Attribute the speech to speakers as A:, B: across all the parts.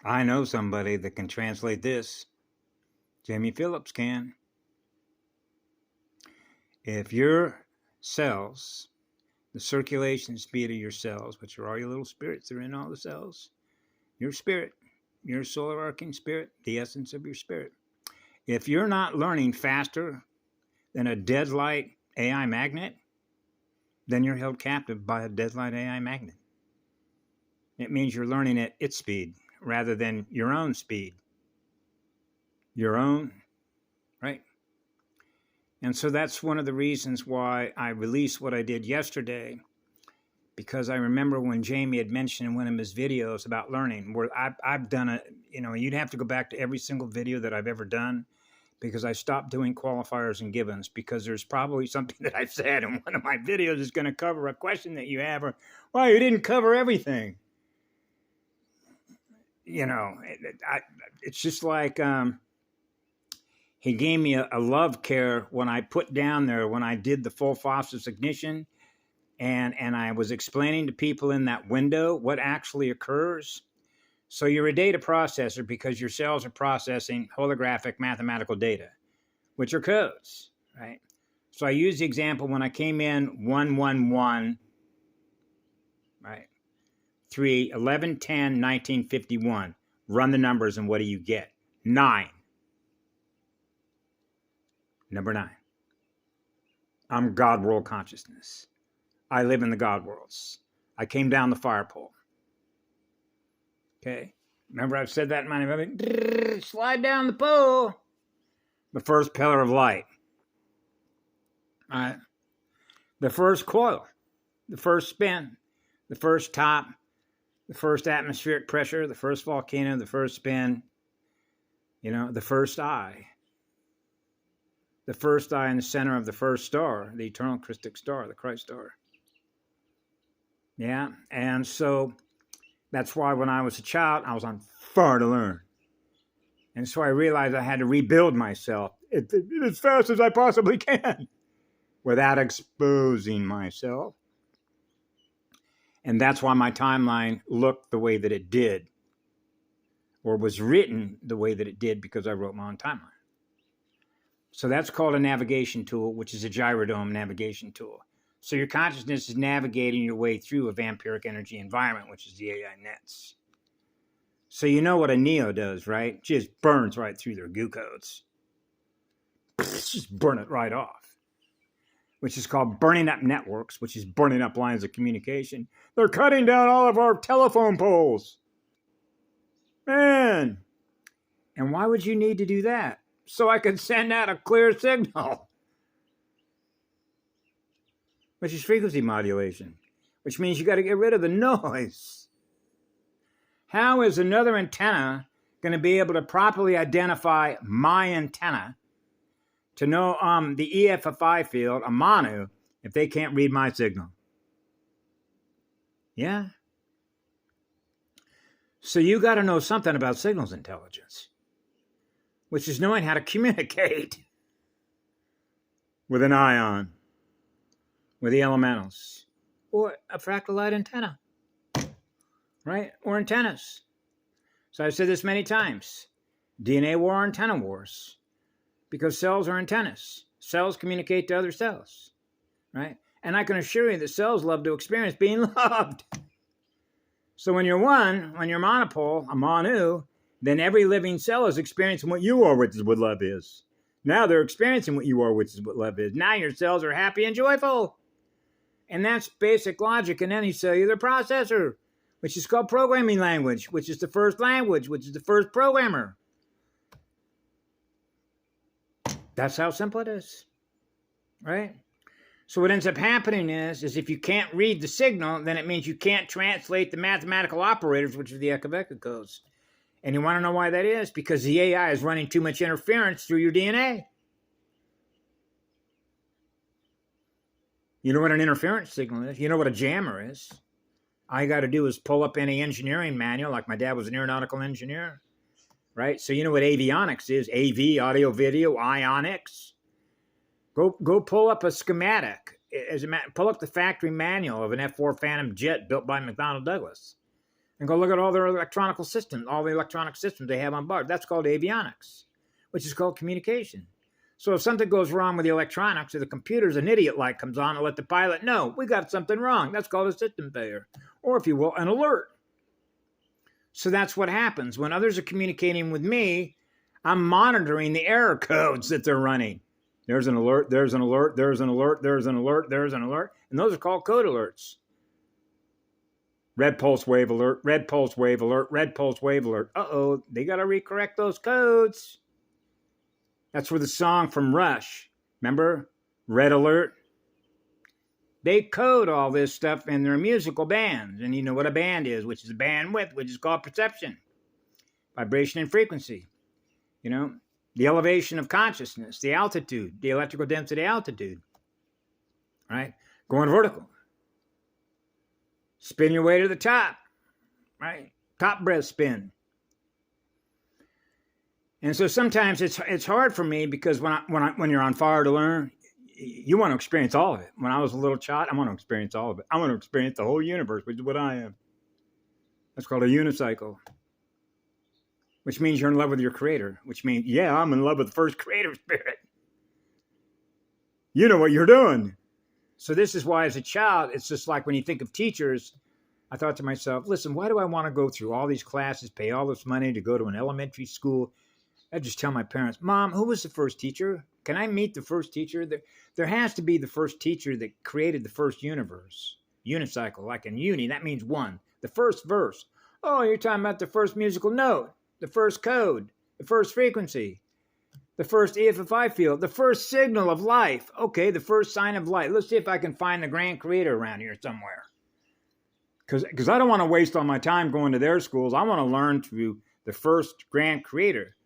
A: I know somebody that can translate this. Jamie Phillips can. If your cells, the circulation speed of your cells, which are all your little spirits that are in all the cells, your spirit, your solar arcing spirit, the essence of your spirit. If you're not learning faster than a deadlight AI magnet, then you're held captive by a deadlight AI magnet. It means you're learning at its speed rather than your own speed. Your own, right? And so that's one of the reasons why I released what I did yesterday, because I remember when Jamie had mentioned in one of his videos about learning, where I've done it, you'd have to go back to every single video that I've ever done, because I stopped doing qualifiers and givens, because there's probably something that I said in one of my videos is going to cover a question that you have, or, well, you didn't cover everything. It's just like he gave me a love care when I put down there, when I did the full phosphorus ignition, and I was explaining to people in that window what actually occurs. So you're a data processor because your cells are processing holographic mathematical data, which are codes, right? So I used the example when I came in 111, right? 3, 11, 10, 1951. Run the numbers and what do you get? 9. Number 9. I'm God world consciousness. I live in the God worlds. I came down the fire pole. Okay. Remember I've said that in my movie? Slide down the pole. The first pillar of light. All right. The first coil. The first spin. The first top. The first atmospheric pressure. The first volcano. The first spin. The first eye. The first eye in the center of the first star. The eternal Christic star. The Christ star. Yeah. And so that's why when I was a child, I was on fire to learn. And so I realized I had to rebuild myself as fast as I possibly can without exposing myself. And that's why my timeline looked the way that it did, or was written the way that it did, because I wrote my own timeline. So that's called a navigation tool, which is a gyrodome navigation tool. So your consciousness is navigating your way through a vampiric energy environment, which is the AI nets. So you know what a Neo does, right? Just burns right through their goo codes. Just burn it right off. Which is called burning up networks, which is burning up lines of communication. They're cutting down all of our telephone poles. Man. And why would you need to do that? So I could send out a clear signal. Which is frequency modulation, which means you got to get rid of the noise. How is another antenna going to be able to properly identify my antenna to know the EFFI field, a Manu, if they can't read my signal? Yeah. So you got to know something about signals intelligence, which is knowing how to communicate with an ion, with the elementals, or a fractal light antenna, right? Or antennas. So I've said this many times. DNA war, antenna wars, because cells are antennas. Cells communicate to other cells, right? And I can assure you that cells love to experience being loved. So when you're one, when you're monopole, a Manu, then every living cell is experiencing what you are, which is what love is. Now they're experiencing what you are, which is what love is. Now your cells are happy and joyful. And that's basic logic in any cellular processor, which is called programming language, which is the first language, which is the first programmer. That's how simple it is, right? So what ends up happening is if you can't read the signal, then it means you can't translate the mathematical operators, which are the Ekaveka codes. And you want to know why that is? Because the AI is running too much interference through your DNA. You know what an interference signal is? You know what a jammer is? All you got to do is pull up any engineering manual, like my dad was an aeronautical engineer, right? So you know what avionics is? AV, audio, video, ionics. Go pull up a schematic. Pull up the factory manual of an F-4 Phantom jet built by McDonnell Douglas. And go look at all their electronic systems, all the electronic systems they have on board. That's called avionics, which is called communication. So if something goes wrong with the electronics or the computers, an idiot light comes on and let the pilot know, we got something wrong. That's called a system failure. Or if you will, an alert. So that's what happens. When others are communicating with me, I'm monitoring the error codes that they're running. There's an alert, there's an alert, there's an alert, there's an alert, there's an alert. And those are called code alerts. Red pulse wave alert, red pulse wave alert, red pulse wave alert. Uh-oh, they got to recorrect those codes. That's where the song from Rush, remember? Red Alert. They code all this stuff in their musical bands. And you know what a band is, which is a bandwidth, which is called perception, vibration and frequency. You know, the elevation of consciousness, the altitude, the electrical density altitude, right? Going vertical. Spin your way to the top, right? Top breath spin. And so sometimes it's hard for me because when you're on fire to learn, you want to experience all of it. When I was a little child, I want to experience all of it. I want to experience the whole universe, which is what I am. That's called a unicycle, which means you're in love with your creator, which means, yeah, I'm in love with the first creator spirit. You know what you're doing. So this is why as a child, it's just like when you think of teachers, I thought to myself, listen, why do I want to go through all these classes, pay all this money to go to an elementary school? I'd just tell my parents, Mom, who was the first teacher? Can I meet the first teacher? There has to be the first teacher that created the first universe. Unicycle, like in uni, that means one. The first verse. Oh, you're talking about the first musical note, the first code, the first frequency, the first EFFI field, the first signal of life. Okay, the first sign of light. Let's see if I can find the grand creator around here somewhere. Because I don't want to waste all my time going to their schools. I want to learn through the first grand creator.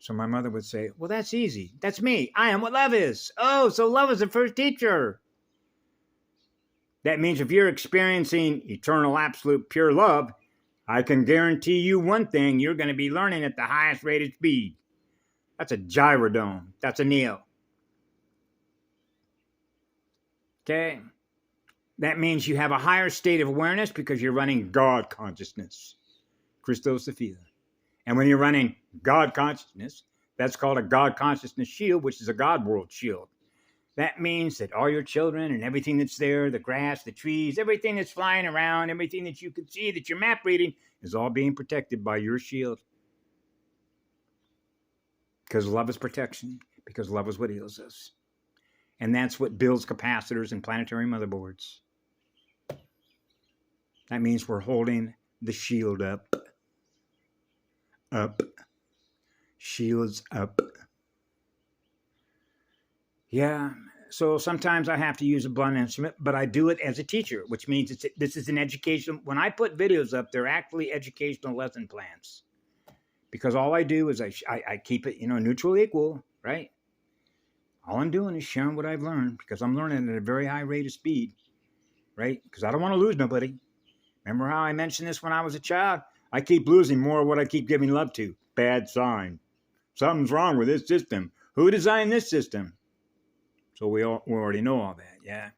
A: So my mother would say, well, that's easy. That's me. I am what love is. Oh, so love is the first teacher. That means if you're experiencing eternal, absolute, pure love, I can guarantee you one thing, you're going to be learning at the highest rated speed. That's a gyrodome. That's a Neo. Okay? That means you have a higher state of awareness because you're running God consciousness. Christos Sophia. And when you're running God consciousness, that's called a God consciousness shield, which is a God world shield. That means that all your children and everything that's there, the grass, the trees, everything that's flying around, everything that you can see, that you're map reading, is all being protected by your shield. Because love is protection, because love is what heals us. And that's what builds capacitors and planetary motherboards. That means we're holding the shield up. Up. Shields up. Yeah, so sometimes I have to use a blunt instrument, but I do it as a teacher, which means this is an education. When I put videos up, they're actually educational lesson plans. Because all I do is I keep it, neutral equal, right? All I'm doing is sharing what I've learned because I'm learning at a very high rate of speed, right? Because I don't want to lose nobody. Remember how I mentioned this when I was a child? I keep losing more of what I keep giving love to. Bad sign. Something's wrong with this system. Who designed this system? So we already know all that, yeah?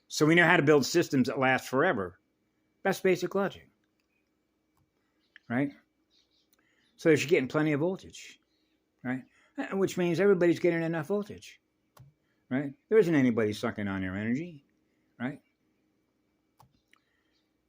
A: So we know how to build systems that last forever. That's basic logic, right? So you're getting plenty of voltage, right? Which means everybody's getting enough voltage, right? There isn't anybody sucking on your energy, right?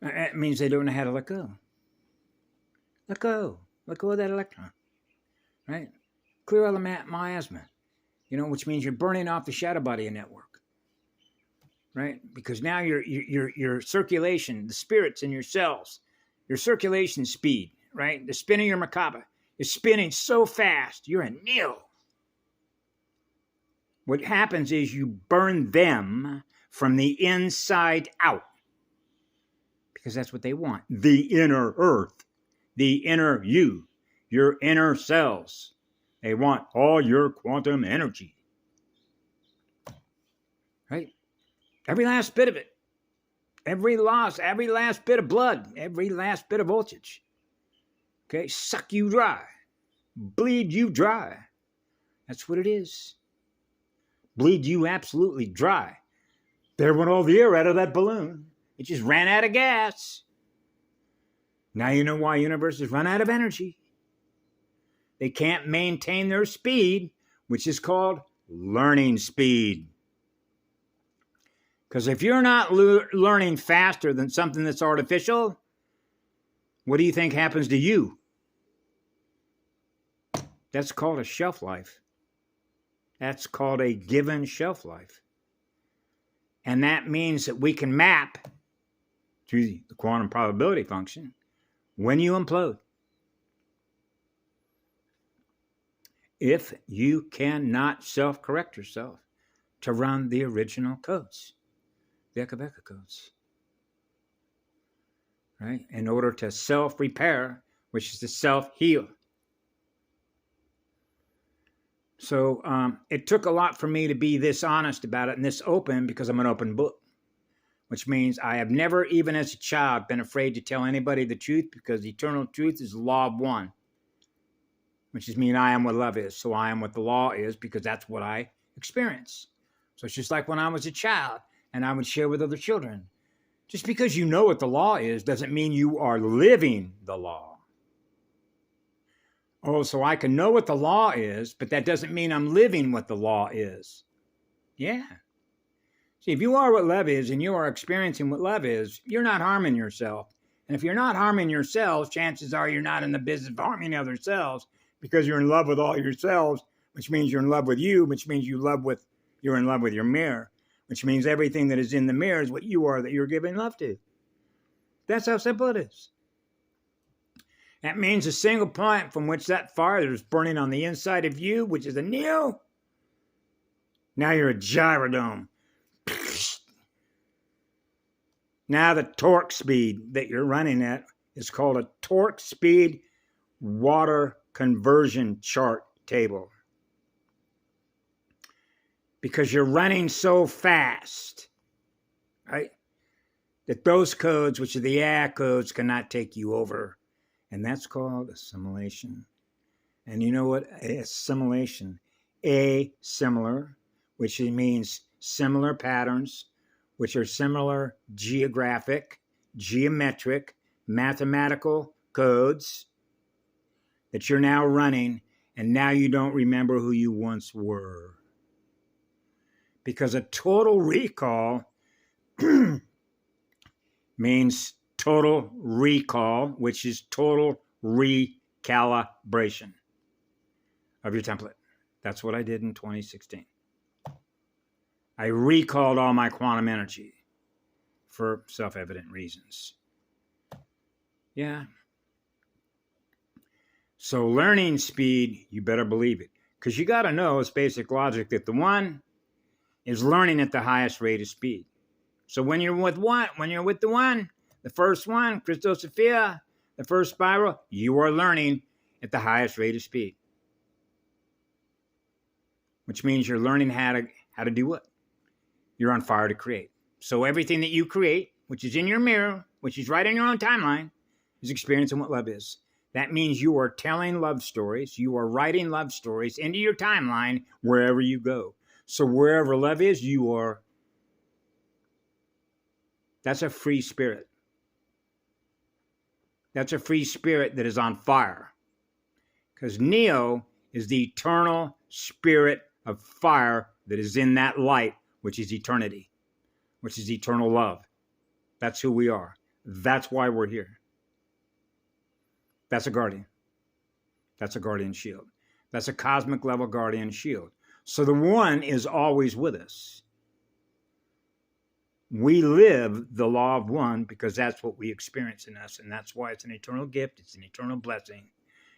A: That means they don't know how to let go. Let go. Let go of that electron, right? Clear all the miasma, which means you're burning off the shadow body network, right? Because now your circulation, the spirits in your cells, your circulation speed, right? The spin of your Merkaba is spinning so fast, you're a nil. What happens is you burn them from the inside out because that's what they want. The inner earth. The inner you, your inner cells. They want all your quantum energy. Right? Every last bit of it. Every last bit of blood, every last bit of voltage. Okay? Suck you dry. Bleed you dry. That's what it is. Bleed you absolutely dry. There went all the air out of that balloon. It just ran out of gas. Now you know why universes run out of energy. They can't maintain their speed, which is called learning speed. Because if you're not learning faster than something that's artificial, what do you think happens to you? That's called a shelf life. That's called a given shelf life. And that means that we can map through the quantum probability function when you implode. If you cannot self-correct yourself to run the original codes, the Eka codes, right? In order to self-repair, which is to self-heal. So it took a lot for me to be this honest about it and this open, because I'm an open book, which means I have never, even as a child, been afraid to tell anybody the truth, because the eternal truth is the law of one, which is mean I am what love is. So I am what the law is, because that's what I experience. So it's just like when I was a child and I would share with other children. Just because you know what the law is doesn't mean you are living the law. Oh, so I can know what the law is, but that doesn't mean I'm living what the law is. Yeah. See, if you are what love is and you are experiencing what love is, you're not harming yourself. And if you're not harming yourselves, chances are you're not in the business of harming other selves, because you're in love with all yourselves, which means you're in love with you, which means you're in love with your mirror, which means everything that is in the mirror is what you are that you're giving love to. That's how simple it is. That means a single point from which that fire is burning on the inside of you, which is a neo. Now you're a gyrodome. Now the torque speed that you're running at is called a torque speed water conversion chart table. Because you're running so fast, right, that those codes, which are the AI codes, cannot take you over. And that's called assimilation. And you know what? Assimilation. Similar, which means similar patterns, which are similar geographic, geometric, mathematical codes that you're now running, and now you don't remember who you once were. Because a total recall means total recall, which is total recalibration of your template. That's what I did in 2016. I recalled all my quantum energy for self-evident reasons. Yeah. So learning speed, you better believe it. Because you got to know, it's basic logic, that the one is learning at the highest rate of speed. So when you're with the one, the first one, Christosophia, the first spiral, you are learning at the highest rate of speed. Which means you're learning how to do what? You're on fire to create. So everything that you create, which is in your mirror, which is right in your own timeline, is experiencing what love is. That means you are telling love stories. You are writing love stories into your timeline wherever you go. So wherever love is, you are. That's a free spirit. That's a free spirit that is on fire. Because Neo is the eternal spirit of fire that is in that light, which is eternity, which is eternal love. That's who we are. That's why we're here. That's a guardian. That's a guardian shield. That's a cosmic level guardian shield. So the one is always with us. We live the law of one because that's what we experience in us. And that's why it's an eternal gift. It's an eternal blessing.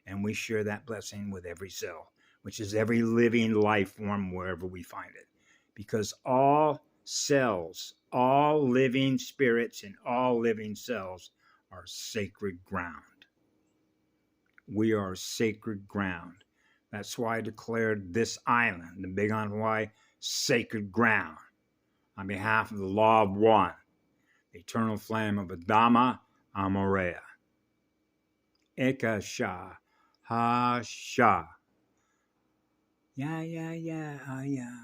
A: And we share that blessing with every cell, which is every living life form wherever we find it. Because all cells, all living spirits, and all living cells are sacred ground. We are sacred ground. That's why I declared this island, the Big Island of Hawaii, sacred ground on behalf of the law of one, the eternal flame of Adama Amorea. Eka Shah, Ha Shah. Yeah, yeah, yeah, yeah.